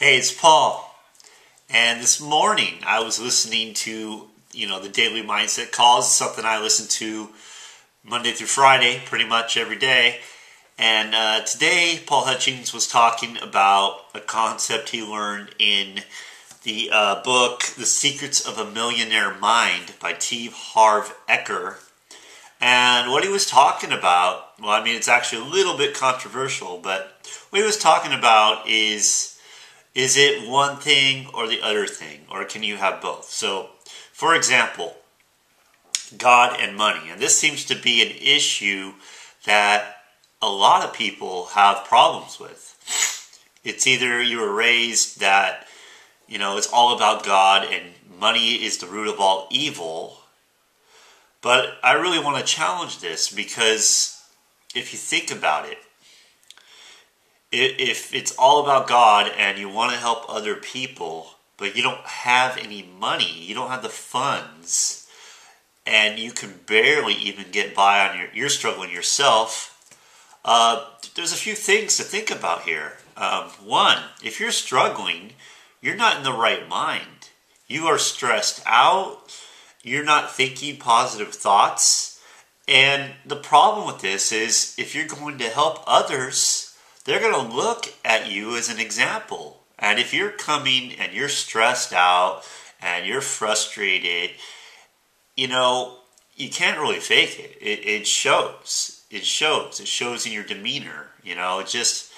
Hey, it's Paul. And this morning I was listening to, the Daily Mindset Calls, something I listen to Monday through Friday, pretty much every day. And today Paul Hutchings was talking about a concept he learned in the book, The Secrets of a Millionaire Mind by T. Harv Eker. And what he was talking about, it's actually a little bit controversial, but what he was talking about is it one thing or the other thing, or can you have both? So, for example, God and money. And this seems to be an issue that a lot of people have problems with. It's either you were raised that, it's all about God and money is the root of all evil. But I really want to challenge this because if you think about it, if it's all about God and you want to help other people, but you don't have any money, you don't have the funds, and you can barely even get by on you're struggling yourself, there's a few things to think about here. One, if you're struggling, you're not in the right mind. You are stressed out. You're not thinking positive thoughts. And the problem with this is if you're going to help others, they're going to look at you as an example. And if you're coming and you're stressed out and you're frustrated, you can't really fake it. It shows. It shows. It shows in your demeanor. There's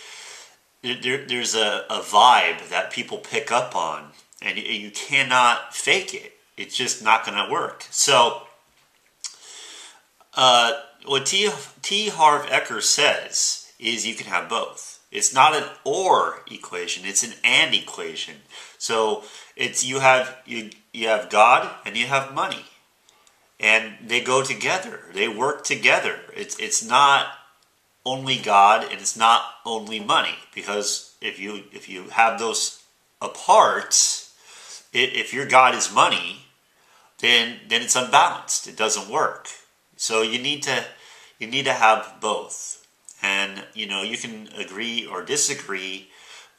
a vibe that people pick up on, and you cannot fake it. It's just not going to work. So, what T. Harv Eker says is you can have both. It's not an or equation, it's an and equation. So it's you have God and you have money. And they go together. They work together. It's not only God and it's not only money, because if you have those apart, if your God is money, then it's unbalanced. It doesn't work. So you need to have both. And, you can agree or disagree,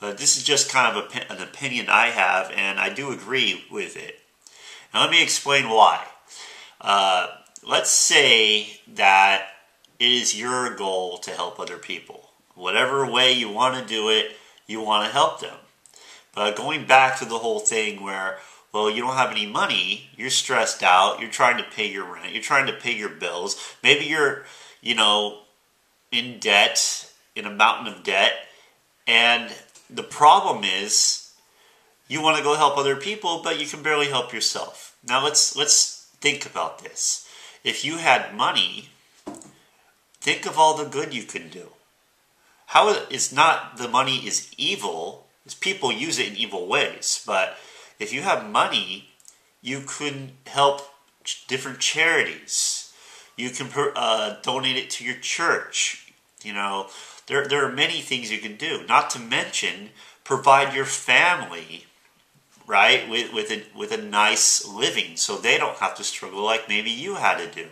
but this is just kind of an opinion I have, and I do agree with it. Now, let me explain why. Let's say that it is your goal to help other people. Whatever way you want to do it, you want to help them. But going back to the whole thing where, you don't have any money, you're stressed out, you're trying to pay your rent, you're trying to pay your bills, maybe you're, in debt, in a mountain of debt, and the problem is you want to go help other people, but you can barely help yourself. Now let's think about this. If you had money, think of all the good you can do. It's not the money is evil, it's people use it in evil ways, but if you have money, you could help different charities. You can donate it to your church. There are many things you can do. Not to mention, provide your family, right, with a nice living, so they don't have to struggle like maybe you had to do.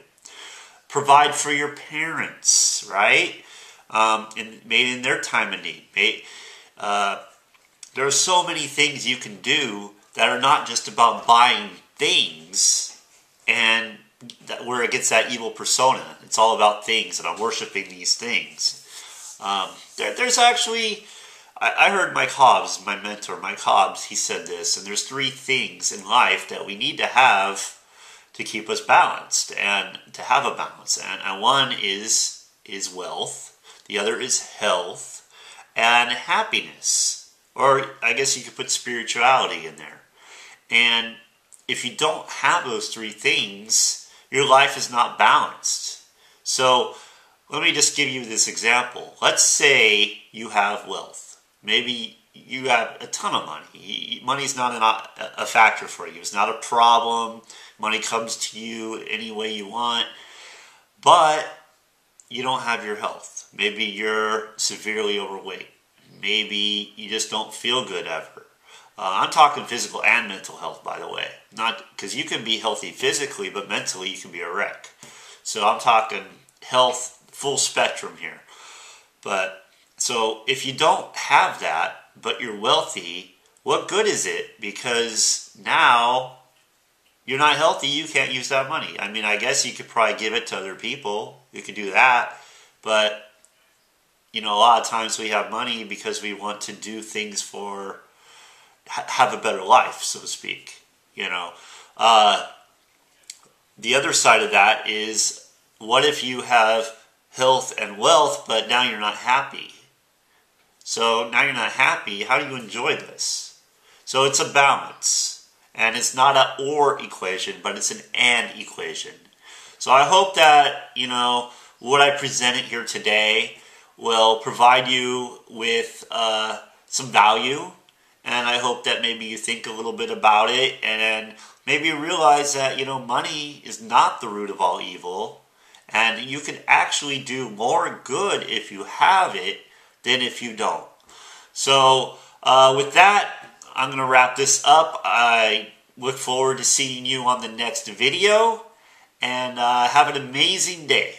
Provide for your parents, right, maybe in their time of need. There are so many things you can do that are not just about buying things and where it gets that evil persona. It's all about things, and I'm worshiping these things. There's actually, I heard Mike Hobbs, my mentor, Mike Hobbs, he said this, and there's 3 things in life that we need to have to keep us balanced and to have a balance. And one is wealth, the other is health, and happiness. Or I guess you could put spirituality in there. And if you don't have those 3 things, your life is not balanced. So let me just give you this example. Let's say you have wealth. Maybe you have a ton of money. Money's not a factor for you. It's not a problem. Money comes to you any way you want. But you don't have your health. Maybe you're severely overweight. Maybe you just don't feel good ever. I'm talking physical and mental health, by the way. Not because you can be healthy physically, but mentally you can be a wreck. So I'm talking health, full spectrum here. But so if you don't have that, but you're wealthy, what good is it? Because now you're not healthy, you can't use that money. I mean, I guess you could probably give it to other people. You could do that. But, a lot of times we have money because we want to do things for, have a better life, so to speak. The other side of that is, what if you have health and wealth, but now you're not happy? So now you're not happy, how do you enjoy this? So it's a balance. And it's not an or equation, but it's an and equation. So I hope that, what I presented here today will provide you with some value. And I hope that maybe you think a little bit about it and maybe you realize that, money is not the root of all evil. And you can actually do more good if you have it than if you don't. So with that, I'm going to wrap this up. I look forward to seeing you on the next video. And have an amazing day.